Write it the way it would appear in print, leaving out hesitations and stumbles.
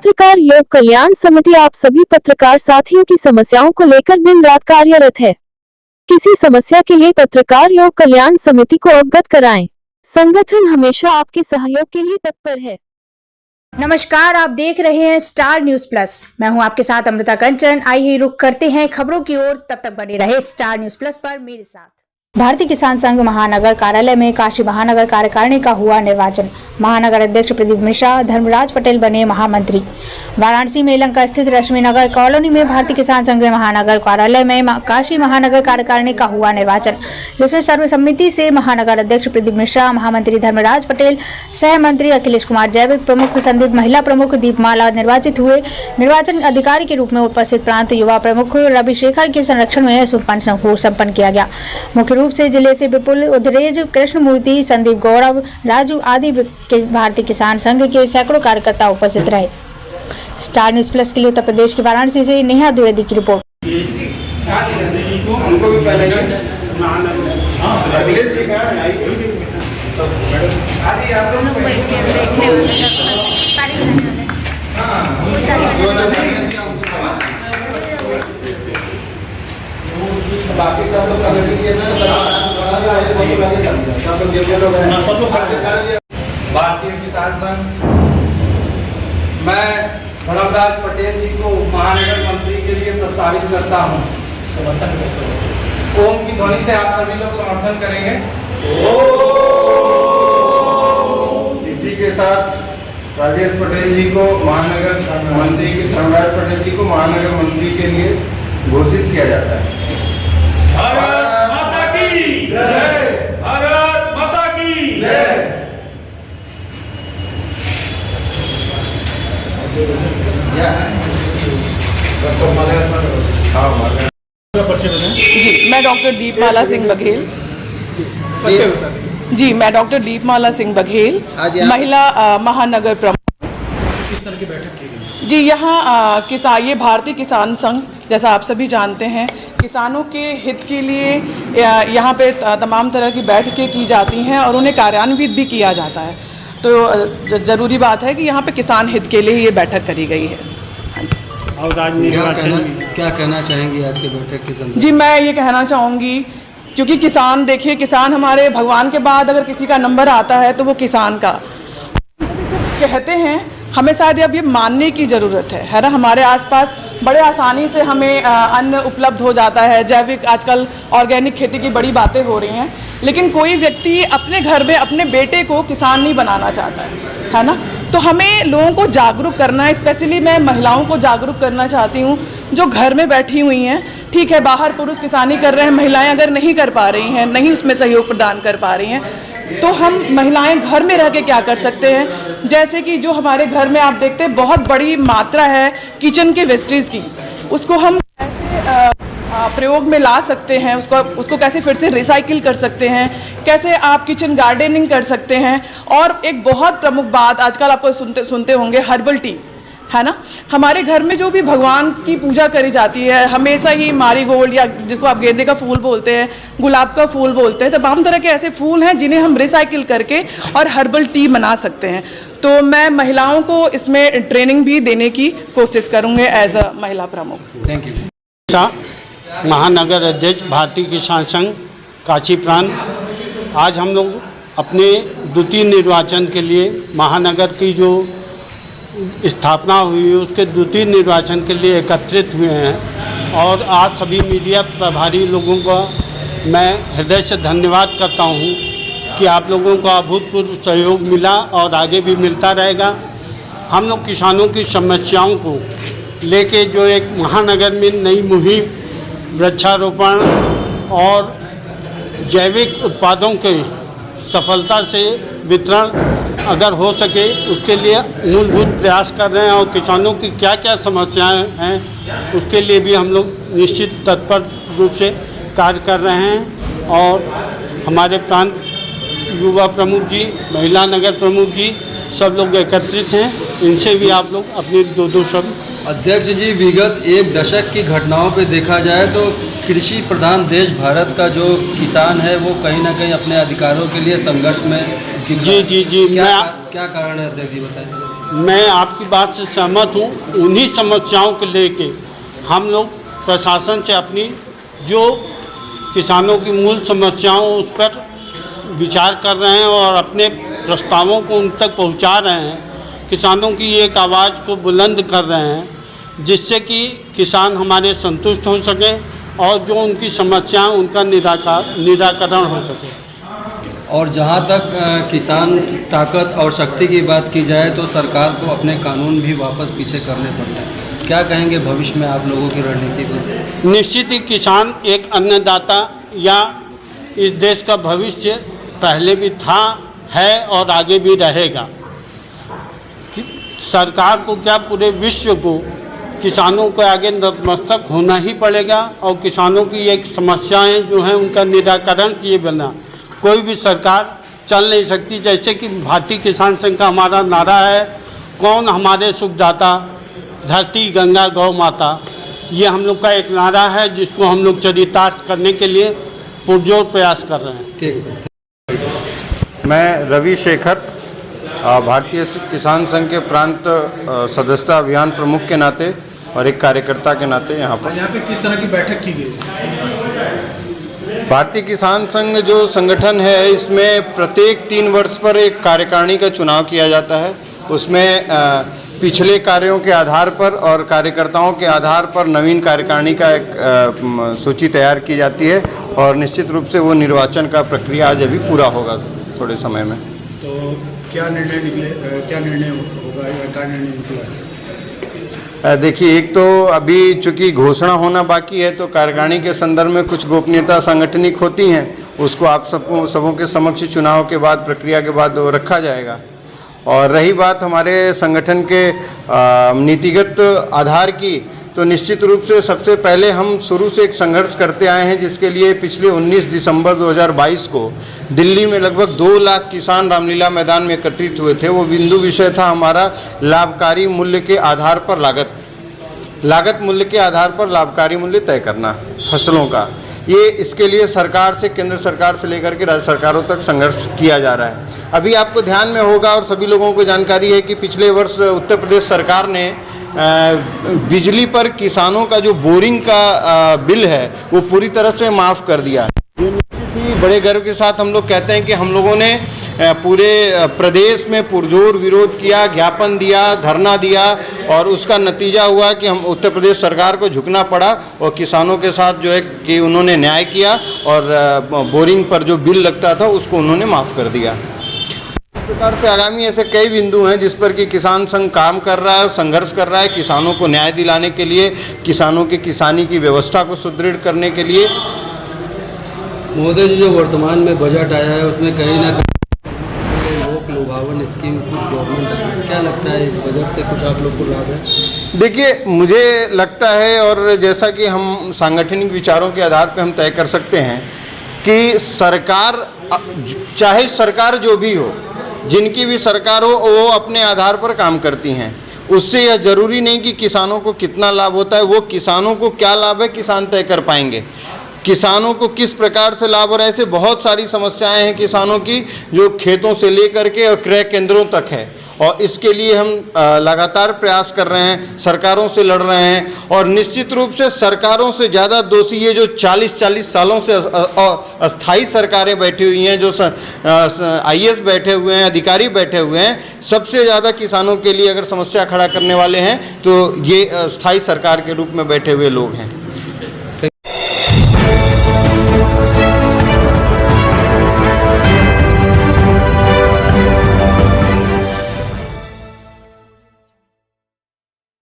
पत्रकार योग कल्याण समिति आप सभी पत्रकार साथियों की समस्याओं को लेकर दिन रात कार्यरत है। किसी समस्या के लिए पत्रकार योग कल्याण समिति को अवगत कराएं। संगठन हमेशा आपके सहयोग के लिए तत्पर है। नमस्कार, आप देख रहे हैं स्टार न्यूज प्लस। मैं हूं आपके साथ अमृता कंचन। आइए रुख करते हैं खबरों की ओर। तब तक बने रहे स्टार न्यूज प्लस पर मेरे साथ। भारतीय किसान संघ महानगर कार्यालय में काशी महानगर कार्यकारिणी का हुआ निर्वाचन। महानगर अध्यक्ष प्रदीप मिश्रा धर्मराज पटेल बने महामंत्री। वाराणसी में लंका स्थित रश्मि नगर कॉलोनी में भारतीय किसान संघ महानगर कार्यालय में काशी महानगर कार्यकारिणी का हुआ निर्वाचन, जिसमें सर्वसम्मति से महानगर अध्यक्ष प्रदीप मिश्रा, महामंत्री धर्मराज पटेल, सह मंत्री अखिलेश कुमार जैविक प्रमुख संदीप, महिला प्रमुख दीपमाला निर्वाचित हुए। निर्वाचन अधिकारी के रूप में उपस्थित प्रांत युवा प्रमुख रवि शेखर के संरक्षण में संपन्न किया गया। मुख्य रूप से जिले से विपुल उधरेज, कृष्णमूर्ति, संदीप, गौरव, राजू आदि भारतीय किसान संघ के सैकड़ों कार्यकर्ता उपस्थित रहे। स्टार न्यूज प्लस के लिए उत्तर प्रदेश की वाराणसी से नेहा द्विवेदी की रिपोर्ट। बाकी सब लोग भारतीय किसान संघ, मैं धर्मराज पटेल जी को महानगर मंत्री के लिए प्रस्तावित करता हूं। ओम की ध्वनि से आप सभी लोग समर्थन करेंगे। इसी के साथ राजेश पटेल जी को महानगर मंत्री के धर्मराज पटेल जी को महानगर मंत्री के लिए घोषित किया जाता है। भारत माता की जय, भारत माता की जय। जी, मैं डॉक्टर दीपमाला सिंह बघेल। जी, मैं डॉक्टर दीपमाला सिंह बघेल, महिला महानगर प्रमुख। किस तरह की बैठक की गई? जी, यहाँ ये भारतीय किसान संघ, जैसा आप सभी जानते हैं, किसानों के हित के लिए यहाँ पे तमाम तरह की बैठकें की जाती हैं और उन्हें कार्यान्वित भी किया जाता है। तो ज़रूरी बात है कि यहाँ पे किसान हित के लिए ये बैठक करी गई है। हाँ जी। और क्या कहना चाहेंगी आज की बैठक के संदर्भ? जी, मैं ये कहना चाहूँगी, क्योंकि किसान, देखिए, किसान हमारे भगवान के बाद अगर किसी का नंबर आता है तो वो किसान का कहते हैं। हमें शायद अब ये मानने की ज़रूरत है ना। हमारे आसपास बड़े आसानी से हमें अन्न उपलब्ध हो जाता है। जैविक, आजकल ऑर्गेनिक खेती की बड़ी बातें हो रही हैं, लेकिन कोई व्यक्ति अपने घर में अपने बेटे को किसान नहीं बनाना चाहता है ना। तो हमें लोगों को जागरूक करना है। स्पेशली मैं महिलाओं को जागरूक करना चाहती हूँ जो घर में बैठी हुई हैं। ठीक है, बाहर पुरुष किसानी कर रहे हैं, महिलाएं अगर नहीं कर पा रही हैं, नहीं उसमें सहयोग प्रदान कर पा रही हैं, तो हम महिलाएं घर में रह के क्या कर सकते हैं। जैसे कि जो हमारे घर में आप देखते हैं बहुत बड़ी मात्रा है किचन के वेस्टेज की, उसको हम प्रयोग में ला सकते हैं, उसको कैसे फिर से रिसाइकिल कर सकते हैं, कैसे आप किचन गार्डनिंग कर सकते हैं। और एक बहुत प्रमुख बात आजकल आपको सुनते होंगे, हर्बल टी, है ना। हमारे घर में जो भी भगवान की पूजा करी जाती है, हमेशा ही मारीगोल्ड, या जिसको आप गेंदे का फूल बोलते हैं, गुलाब का फूल बोलते हैं, तमाम तरह के ऐसे फूल हैं जिन्हें हम रिसाइकिल करके और हर्बल टी बना सकते हैं। तो मैं महिलाओं को इसमें ट्रेनिंग भी देने की कोशिश करूँगी एज अ महिला प्रमुख। Thank you. महानगर अध्यक्ष भारतीय किसान संघ काशी प्रांत, आज हम लोग अपने द्वितीय निर्वाचन के लिए महानगर की जो स्थापना हुई है उसके द्वितीय निर्वाचन के लिए एकत्रित हुए हैं। और आज सभी मीडिया प्रभारी लोगों का मैं हृदय से धन्यवाद करता हूं कि आप लोगों को अभूतपूर्व सहयोग मिला और आगे भी मिलता रहेगा। हम लोग किसानों की समस्याओं को लेके जो एक महानगर में नई मुहिम वृक्षारोपण और जैविक उत्पादों के सफलता से वितरण अगर हो सके उसके लिए मूलभूत प्रयास कर रहे हैं। और किसानों की क्या क्या समस्याएं हैं उसके लिए भी हम लोग निश्चित तत्पर रूप से कार्य कर रहे हैं। और हमारे प्रांत युवा प्रमुख जी, महिला नगर प्रमुख जी, सब लोग एकत्रित हैं। इनसे भी आप लोग अपनी दो शब्द। अध्यक्ष जी, विगत एक दशक की घटनाओं पे देखा जाए तो कृषि प्रधान देश भारत का जो किसान है वो कहीं ना कहीं अपने अधिकारों के लिए संघर्ष में। जी, क्या कारण है अध्यक्ष जी, बताएं। मैं आपकी बात से सहमत हूँ। उन्हीं समस्याओं को लेके हम लोग प्रशासन से अपनी जो किसानों की मूल समस्याओं उस पर विचार कर रहे हैं और अपने प्रस्तावों को उन तक पहुंचा रहे हैं। किसानों की एक आवाज़ को बुलंद कर रहे हैं जिससे कि किसान हमारे संतुष्ट हो सके और जो उनकी समस्याएं उनका निराकरण हो सके। और जहाँ तक किसान ताकत और शक्ति की बात की जाए तो सरकार को अपने कानून भी वापस पीछे करने पड़ते हैं। क्या कहेंगे भविष्य में आप लोगों की रणनीति में? निश्चित ही किसान एक अन्नदाता या इस देश का भविष्य पहले भी था, है और आगे भी रहेगा। सरकार को क्या पूरे विश्व को किसानों के आगे नतमस्तक होना ही पड़ेगा और किसानों की एक समस्याएं जो हैं उनका निराकरण किए बिना कोई भी सरकार चल नहीं सकती। जैसे कि भारतीय किसान संघ का हमारा नारा है, कौन हमारे सुखदाता, धरती गंगा गौ माता। ये हम लोग का एक नारा है जिसको हम लोग चरितार्थ करने के लिए पुरजोर प्रयास कर रहे हैं। ठीक सर। मैं रवि शेखर, भारतीय किसान संघ के प्रांत सदस्यता अभियान प्रमुख के नाते और एक कार्यकर्ता के नाते यहाँ पे किस तरह की बैठक की गई? भारतीय किसान संघ जो संगठन है इसमें प्रत्येक 3 वर्ष पर एक कार्यकारिणी का चुनाव किया जाता है। उसमें पिछले कार्यों के आधार पर और कार्यकर्ताओं के आधार पर नवीन कार्यकारिणी का एक सूची तैयार की जाती है और निश्चित रूप से वो निर्वाचन का प्रक्रिया आज अभी पूरा होगा थोड़े समय में। तो क्या निर्णय होगा या क्या निर्णय निकला? देखिए, एक तो अभी चूंकि घोषणा होना बाकी है तो कार्यकारिणी के संदर्भ में कुछ गोपनीयता सांगठनिक होती हैं, उसको आप सबों के समक्ष चुनाव के बाद प्रक्रिया के बाद वो रखा जाएगा। और रही बात हमारे संगठन के नीतिगत आधार की, तो निश्चित रूप से सबसे पहले हम शुरू से एक संघर्ष करते आए हैं जिसके लिए पिछले 19 दिसंबर 2022 को दिल्ली में लगभग 2 लाख किसान रामलीला मैदान में एकत्रित हुए थे। वो बिंदु विषय था हमारा लाभकारी मूल्य के आधार पर लागत मूल्य के आधार पर लाभकारी मूल्य तय करना फसलों का। ये इसके लिए सरकार से, केंद्र सरकार से लेकर के राज्य सरकारों तक संघर्ष किया जा रहा है। अभी आपको ध्यान में होगा और सभी लोगों को जानकारी है कि पिछले वर्ष उत्तर प्रदेश सरकार ने बिजली पर किसानों का जो बोरिंग का बिल है वो पूरी तरह से माफ़ कर दिया। बड़े गर्व के साथ हम लोग कहते हैं कि हम लोगों ने पूरे प्रदेश में पुरजोर विरोध किया, ज्ञापन दिया, धरना दिया और उसका नतीजा हुआ कि हम उत्तर प्रदेश सरकार को झुकना पड़ा और किसानों के साथ जो है कि उन्होंने न्याय किया और बोरिंग पर जो बिल लगता था उसको उन्होंने माफ़ कर दिया। इस प्रकार से आगामी ऐसे कई बिंदु हैं जिस पर कि किसान संघ काम कर रहा है और संघर्ष कर रहा है किसानों को न्याय दिलाने के लिए, किसानों की किसानी की व्यवस्था को सुदृढ़ करने के लिए। महोदय जी, जो वर्तमान में बजट आया है उसमें कहीं ना कहीं लोक लुभावन स्कीम कुछ गवर्नमेंट है, क्या लगता है इस बजट से कुछ आप लोग को लाभ है? देखिए, मुझे लगता है और जैसा कि हम सांगठनिक विचारों के आधार पर हम तय कर सकते हैं कि सरकार, चाहे सरकार जो भी हो, जिनकी भी सरकार हो, वो अपने आधार पर काम करती हैं। उससे यह जरूरी नहीं कि किसानों को कितना लाभ होता है, वो किसानों को क्या लाभ है किसान तय कर पाएंगे। किसानों को किस प्रकार से लाभ हो रहा है, ऐसे बहुत सारी समस्याएं हैं किसानों की जो खेतों से लेकर के और क्रय केंद्रों तक है और इसके लिए हम लगातार प्रयास कर रहे हैं, सरकारों से लड़ रहे हैं और निश्चित रूप से सरकारों से ज़्यादा दोषी ये जो 40 सालों से अस्थायी सरकारें बैठी हुई हैं, जो IAS बैठे हुए हैं, अधिकारी बैठे हुए हैं, सबसे ज़्यादा किसानों के लिए अगर समस्या खड़ा करने वाले हैं तो ये अस्थायी सरकार के रूप में बैठे हुए लोग हैं।